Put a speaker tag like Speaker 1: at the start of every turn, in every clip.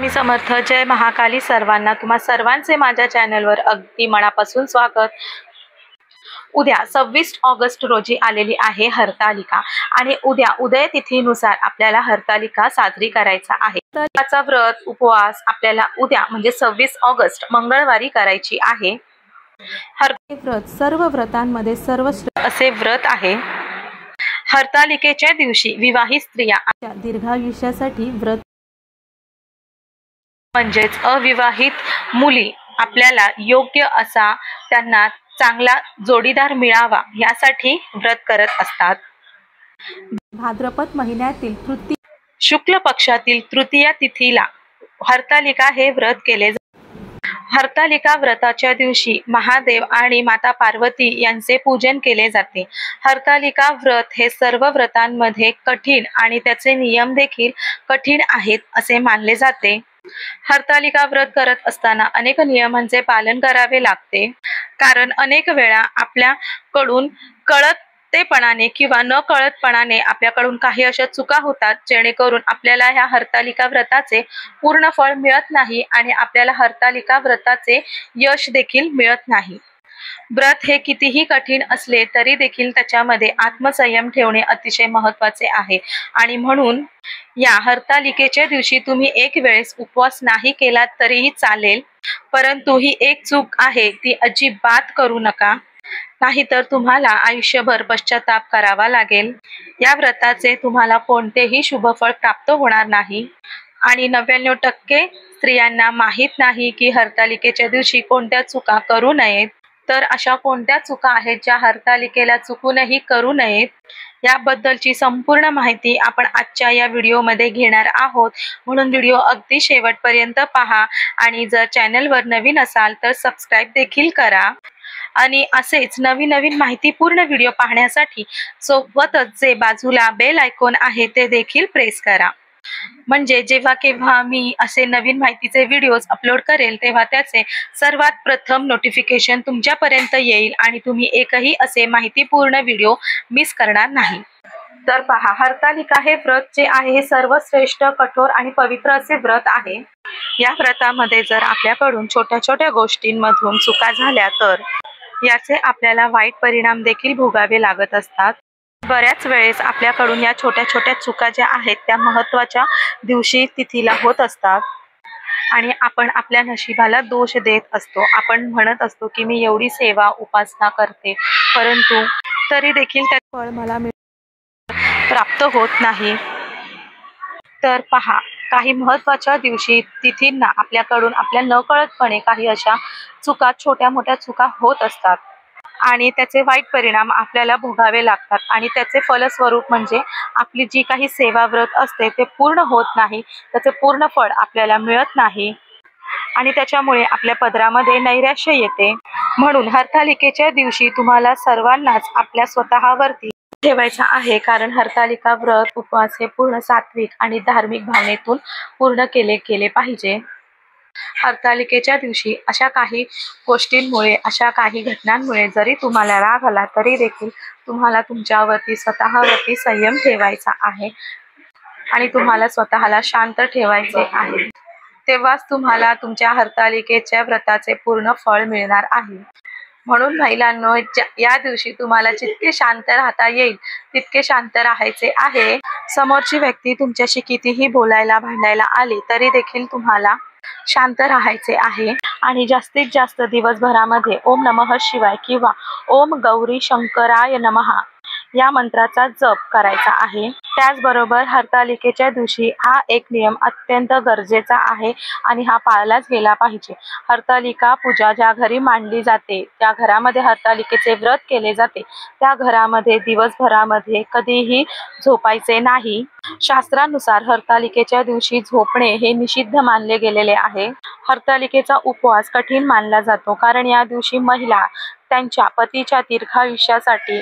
Speaker 1: मी समर्थ. जय महाकाली सर्वांना. तुम्हा सर्वांचे माझ्या चॅनलवर अगदी मनापासून स्वागत. उद्या 26 ऑगस्ट रोजी आलेली आहे हरतालिका आणि उद्या उदय तिथीनुसार आपल्याला हरतालिका साजरी करायचा आहे. त्याचा व्रत उपवास आपल्याला उद्या म्हणजे 26 ऑगस्ट मंगळवारी करायची आहे. हरतालिका व्रत सर्व व्रतांमध्ये सर्वश्रेष्ठ असे व्रत आहे. हरतालिकेच्या दिवशी विवाहित स्त्रिया दीर्घायुष्यासाठी व्रत म्हणजेच अविवाहित मुली आपल्याला योग्य असा त्यांना चांगला जोडीदार मिळावा यासाठी व्रत करत असतात. भाद्रपद महिन्यातील शुक्ल पक्षातील तृतीया तिथीला हरतालिका हे व्रत केले जाते. हरतालिका व्रताच्या दिवशी महादेव आणि माता पार्वती यांचे पूजन केले जाते. हरतालिका व्रत हे सर्व व्रतांमध्ये कठीण आणि त्याचे नियम देखील कठीण आहेत असे मानले जाते. हरतालिका व्रत करत असताना अनेक नियमांचे पालन करावे लागते, कारण अनेक वेळा आपल्याकडून कळतेपणाने किंवा न कळतपणाने आपल्याकडून काही अशा चुका होतात जेणेकरून आपल्याला ह्या हरतालिका व्रताचे पूर्ण फळ मिळत नाही आणि आपल्याला हरतालिका व्रताचे यश देखील मिळत नाही. व्रत हे कितीही कठीण असले तरी देखील त्याच्यामध्ये आत्मसंयम ठेवणे अतिशय महत्त्वाचे आहे आणि म्हणून या हरतालिकेच्या दिवशी तुम्ही एक वेळेस उपवास नाही केला तरीही चालेल, परंतु ही एक चूक आहे ती अजिबात करू नका, नाहीतर तुम्हाला आयुष्यभर पश्चाताप करावा लागेल. या व्रताचे तुम्हाला कोणतेही शुभफळ प्राप्त होणार नाही आणि 99% स्त्रियांना माहीत नाही की हरतालिकेच्या दिवशी कोणत्या चुका करू नयेत. तर अशा कोणत्या चुका आहेत ज्या हरतालिकेला चुकूनही करू नयेत याबद्दलची संपूर्ण माहिती आपण आजच्या या व्हिडिओमध्ये घेणार आहोत. म्हणून व्हिडिओ अगदी शेवटपर्यंत पहा आणि जर चॅनलवर नवीन असाल तर सबस्क्राईब देखील करा आणि असेच नवीन माहितीपूर्ण व्हिडिओ पाहण्यासाठी सोबतच जे बाजूला बेल आयकॉन आहे ते देखील प्रेस करा, म्हणजे जेव्हा केव्हा मी असे नवीन माहितीचे व्हिडिओज अपलोड करेल तेव्हा त्याचे सर्वात प्रथम नोटिफिकेशन तुमच्यापर्यंत येईल आणि तुम्ही एकही असे माहितीपूर्ण व्हिडिओ मिस करणार नाही. तर पहा, हरतालिका हे व्रत जे आहे हे सर्वश्रेष्ठ, कठोर आणि पवित्र असे व्रत आहे. या व्रतामध्ये जर आपल्याकडून छोट्या गोष्टींमधून चुका झाल्या तर याचे आपल्याला वाईट परिणाम देखील भोगावे लागत असतात. बऱ्याच वेळेस आपल्याकडून या छोट्या चुका ज्या आहेत त्या महत्त्वाच्या दिवशी तिथीला होत असतात आणि आपण आपल्या नशिबाला दोष देत असतो. आपण म्हणत असतो की मी एवढी सेवा उपासना करते परंतु तरी देखील त्याचे फळ मला प्राप्त होत नाही. तर पहा, काही महत्त्वाच्या दिवशी तिथींना आपल्याकडून आपल्या नकळतपणे काही अशा चुका, छोट्या-मोठ्या चुका होत असतात आणि त्याचे वाईट परिणाम आपल्याला भोगावे लागतात आणि त्याचे फलस्वरूप म्हणजे आपली जी काही सेवा व्रत असते ते पूर्ण होत नाही, त्याचे पूर्ण फळ आपल्याला मिळत नाही आणि त्याच्यामुळे आपल्या पदरामध्ये नैराश्य येते. म्हणून हरतालिकेच्या दिवशी तुम्हाला सर्वांनाच आपल्या स्वतःवरती ठेवायचा आहे, कारण हरतालिका व्रत उपवास हे पूर्ण सात्विक आणि धार्मिक भावनेतून पूर्ण केले पाहिजे. हरतालिकेच्या दिवशी अशा काही गोष्टींमुळे, अशा काही घटनांमुळे जरी तुम्हाला राग आला तरी देखील तुम्हाला तुमच्यावरती स्वतःवरती संयम ठेवायचा आहे आणि तुम्हाला स्वतःला शांत ठेवायचे आहे. तेव्हाच तुम्हाला तुमच्या हरतालिकेच्या व्रताचे पूर्ण फळ मिळणार आहे. म्हणून महिलांनो, या दिवशी तुम्हाला जितके शांत राहता येईल तितके शांत राहायचे आहे. समोरची व्यक्ती तुमच्याशी कितीही बोलायला भांडायला आली तरी देखील तुम्हाला शांत राहायचे आहे आणि जास्तीत जास्त दिवसभरामध्ये ओम नमः शिवाय किंवा ओम गौरी शंकराय नमः या मंत्राचा जप करायचा आहे. त्याचबरोबर हरतालिकेच्या दिवशी हा एक नियम अत्यंत गरजेचा आहे आणि हा पाळलाच गेला पाहिजे. हरतालिका पूजा ज्या घरी मांडली जाते, त्या घरामध्ये हरतालिकेचे व्रत केले जाते, त्या घरामध्ये दिवसभरामध्ये कधीही झोपायचे नाही. शास्त्रानुसार हरतालिकेच्या दिवशी झोपणे हे निषिद्ध मानले गेलेले आहे. हरतालिकेचा उपवास कठीण मानला जातो, कारण या दिवशी महिला त्यांच्या पतीच्या दीर्घायुष्यासाठी,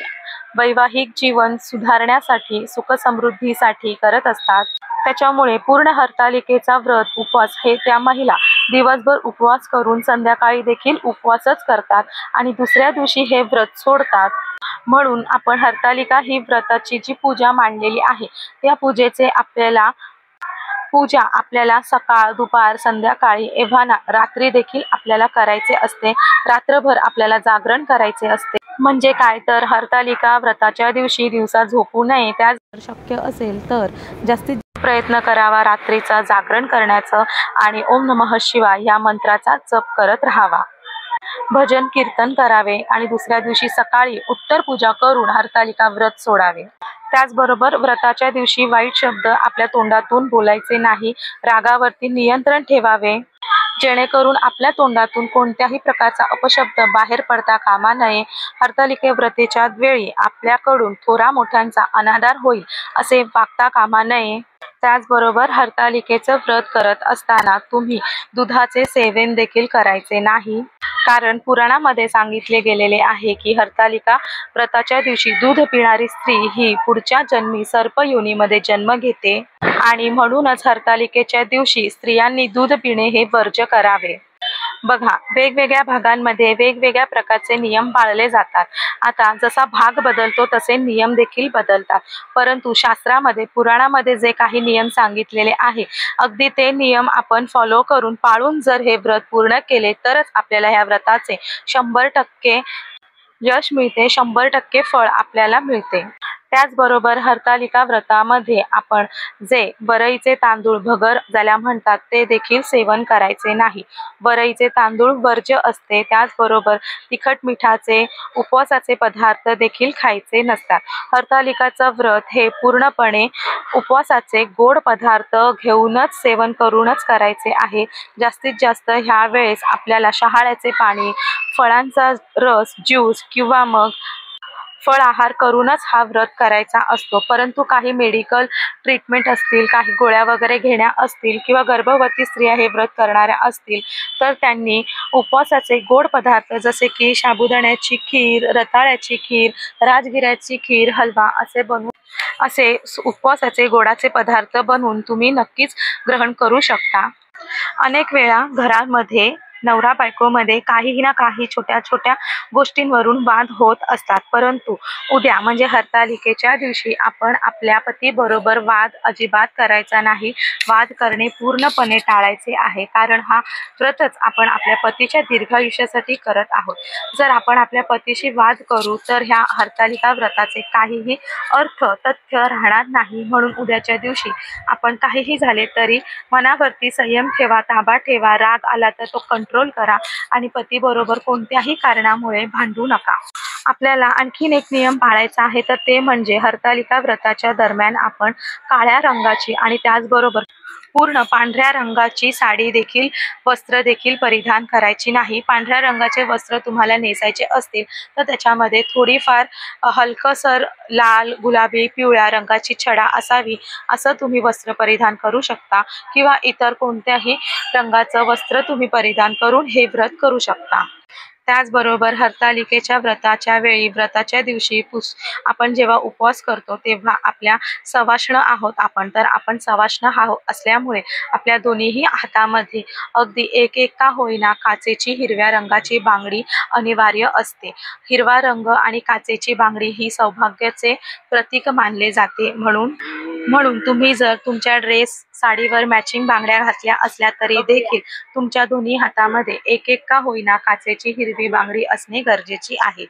Speaker 1: वैवाहिक जीवन सुधारण्यासाठी, सुखसमृद्धीसाठी करत असतात. त्याच्यामुळे पूर्ण हरतालिकेचा व्रत उपवास हे त्या महिला दिवसभर उपवास करून संध्याकाळी देखील उपवासच करतात आणि दुसऱ्या दिवशी हे व्रत सोडतात. म्हणून आपण हरतालिका ही व्रताची जी पूजा मांडलेली आहे त्या पूजेचे आपल्याला पूजा आपल्याला सकाळ, दुपार, संध्याकाळी एव्हा रात्री देखील आपल्याला करायचे असते. रात्रभर आपल्याला जागरण करायचे असते. म्हणजे काय तर हरतालिका व्रताच्या दिवशी दिवसा झोपू नये. त्याच शक्य असेल तर जास्तीत प्रयत्न करावा रात्रीचा जागरण करण्याचं आणि ओम नमः शिवाय या मंत्राचा जप करत राहावा. भजन कीर्तन करावे आणि दुसऱ्या दिवशी सकाळी उत्तर पूजा करून हरतालिका व्रत सोडावे. त्याचबरोबर व्रताच्या दिवशी वाईट शब्द आपल्या तोंडातून बोलायचे नाही. रागावरती नियंत्रण ठेवावे, जेणेकरून आपल्या तोंडातून कोणत्याही प्रकारचा अपशब्द बाहेर पडता कामा नये. हरतालिके व्रतेच्या वेळी आपल्याकडून थोरा मोठ्यांचा अनादर होईल असे वागता कामा नये. त्याचबरोबर हरतालिकेचं व्रत करत असताना तुम्ही दुधाचे सेवन देखील करायचे नाही. कारण पुराणामध्ये सांगितले गेलेले आहे की हरतालिका व्रताच्या दिवशी दूध पिणारी स्त्री ही पुढच्या जन्मी सर्प योनीमध्ये जन्म घेते आणि म्हणूनच हरतालिकेच्या दिवशी स्त्रियांनी दूध पिणे हे वर्ज्य करावे. बघा, वेगवेगळ्या भागांमध्ये वेगवेगळ्या प्रकारचे नियम पाळले जातात. आता जसा भाग बदलतो तसे नियम देखील बदलतात. परंतु शास्त्रामध्ये, पुराणामध्ये जे काही नियम सांगितलेले आहे, अगदी ते नियम आपण फॉलो करून पाळून जर हे व्रत पूर्ण केले तरच आपल्याला ह्या व्रताचे 100% यश मिळते, 100% फळ आपल्याला मिळते. त्याचबरोबर हरतालिका व्रतामध्ये आपण जे वरईचे तांदूळ, भगर ज्याला म्हणतात, ते देखील सेवन करायचे नाही. वरईचे तांदूळ वर्ज्य असते. त्याचबरोबर तिखट मिठाचे उपवासाचे पदार्थ देखील खायचे नसतात. हरतालिकाचं व्रत हे पूर्णपणे उपवासाचे गोड पदार्थ घेऊनच, सेवन करूनच करायचे आहे. जास्तीत जास्त ह्या वेळेस आपल्याला शहाळ्याचे पाणी, फळांचा रस, ज्यूस किंवा मग फळ आहार करूनच हा व्रत करायचा असतो. परंतु काही मेडिकल ट्रीटमेंट असतील, काही गोळ्या वगैरे घेण्या असतील किंवा गर्भवती स्त्रिया हे व्रत करणाऱ्या असतील तर त्यांनी उपवासाचे गोड पदार्थ जसे की साबुदाण्याची खीर, रताळ्याची खीर, राजगिऱ्याची खीर, हलवा असे उपवासाचे गोडाचे पदार्थ बनवून तुम्ही नक्कीच ग्रहण करू शकता. अनेक वेळा घरामध्ये नवरा बायकोमध्ये काहीही ना काही छोट्या छोट्या गोष्टींवरून वाद होत असतात. परंतु उद्या म्हणजे हरतालिकेच्या दिवशी आपण आपल्या पतीबरोबर वाद अजिबात करायचा नाही. वाद करणे पूर्णपणे टाळायचे आहे. कारण हा व्रतच आपण आपल्या पतीच्या दीर्घायुष्यासाठी करत आहोत. जर आपण आपल्या पतीशी वाद करू तर ह्या हरतालिका व्रताचे काहीही अर्थ, तथ्य राहणार नाही. म्हणून उद्याच्या दिवशी आपण काहीही झाले तरी मनावरती संयम ठेवा, ताबा ठेवा. राग आला तर तो कंट्रोल करा आणि पतीबरोबर कोणत्याही कारणामुळे भांडू नका. आपल्याला आणखीन एक नियम पाळायचा आहे, तर ते म्हणजे हरतालिका व्रताच्या दरम्यान आपण काळ्या रंगाची आणि त्याचबरोबर पूर्ण पांढऱ्या रंगाची साडी देखील, वस्त्र देखील परिधान करायची नाही. पांढऱ्या रंगाचे वस्त्र तुम्हाला नेसायचे असतील तर त्याच्यामध्ये थोडीफार हलकसर लाल, गुलाबी, पिवळ्या रंगाची छडा असावी, असं तुम्ही वस्त्र परिधान करू शकता. किंवा इतर कोणत्याही रंगाचं वस्त्र तुम्ही परिधान करून हे व्रत करू शकता. त्याचबरोबर हरतालिकेच्या व्रताच्या वेळी, व्रताच्या दिवशी आपण जेव्हा उपवास करतो तेव्हा आपल्या सवाष्ण आहोत आपण, तर आपण सवाष्ण असल्यामुळे आपल्या दोन्हीही हातामध्ये अगदी एक एक का होईना काचेची हिरव्या रंगाची बांगडी अनिवार्य असते. हिरवा रंग आणि काचेची बांगडी ही सौभाग्याचे प्रतीक मानले जाते. म्हणून तुम्ही जर तुमच्या ड्रेस, साडीवर मॅचिंग बांगड्या घातल्या असल्या तरी देखील तुमच्या दोन्ही हातामध्ये एक एक का होईना काचेची हिरवी बांगडी असणे गरजेची आहे.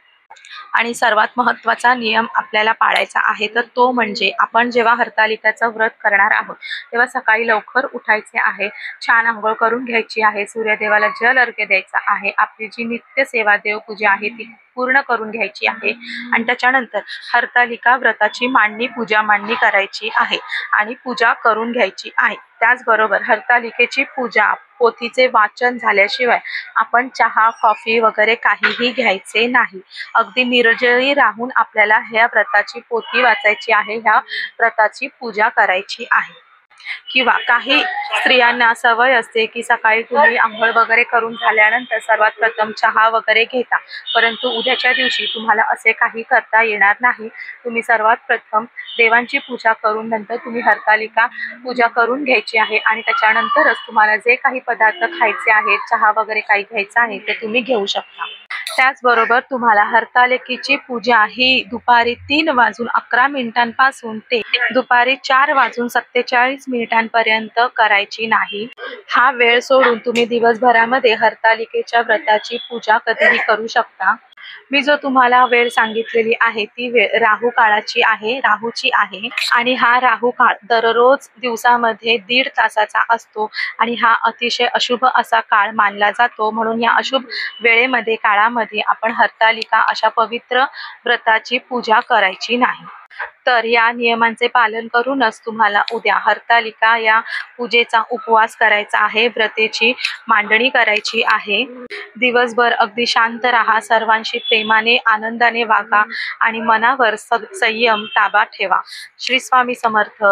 Speaker 1: आणि सर्वात महत्त्वाचा नियम आपल्याला पाळायचा आहे, तर तो म्हणजे आपण जेव्हा हरतालिकाचं व्रत करणार आहोत तेव्हा सकाळी लवकर उठायचे आहे. छान अंघोळ करून घ्यायची आहे. सूर्यदेवाला जल अर्घ्य द्यायचा आहे. आपली जी नित्य सेवा, देवपूजा आहे ती पूर्ण करून घ्यायची आहे. आणि त्याच्यानंतर हरतालिका व्रताची पूजा मांडणी करायची आहे आणि पूजा करून घ्यायची आहे. त्याचबरोबर हरतालिकेची पूजा, पोथीचे वाचन झाल्याशिवाय आपण चहा, कॉफी वगैरे काहीही घ्यायचे नाही. अगदी निर्जळी राहून आपल्याला ह्या व्रताची पोथी वाचायची आहे, ह्या व्रताची पूजा करायची आहे. किंवा काही स्त्रियांना सवय असते की सकाळी तुम्ही आंघोळ वगैरे करून झाल्यानंतर सर्वात प्रथम चहा वगैरे घेता. परंतु उद्याच्या दिवशी तुम्हाला असे काही करता येणार नाही. तुम्ही सर्वात प्रथम देवांची पूजा करून नंतर तुम्ही हरतालिका पूजा करून घ्यायची आहे आणि त्याच्यानंतरच तुम्हाला जे काही पदार्थ खायचे आहेत, चहा वगैरे काही घ्यायचं आहे ते तुम्ही घेऊ शकता. त्याचबरोबर तुम्हाला हरतालिकेची पूजा ही दुपारी 3:11 ते दुपारी 4:47 मिनिटांपर्यंत करायची नाही। हा वेळ सोडून तुम्ही दिवसभरामध्ये हरतालिकेच्या व्रताची पूजा कधीही करू शकता। मी जो तुम्हाला वेळ सांगितलेली आहे ती वेळ राहू काळाची आहे, राहूची आहे आणि हा राहू काळ दररोज दिवसामध्ये 1.5 तासाचा असतो आणि हा अतिशय अशुभ असा काळ मानला जातो। म्हणून या अशुभ वेळेमध्ये काळामध्ये आपण हरतालिका अशा पवित्र व्रताची पूजा करायची नाही। तर या नियमांचे पालन करूनच तुम्हाला उद्या हरतालिका या पूजेचा उपवास करायचा आहे, व्रतेची मांडणी करायची आहे। दिवसभर अगदी शांत राहा, सर्वांशी प्रेमाने आनंदाने वागा आणि मनावर संयम ताबा ठेवा। श्री स्वामी समर्थ।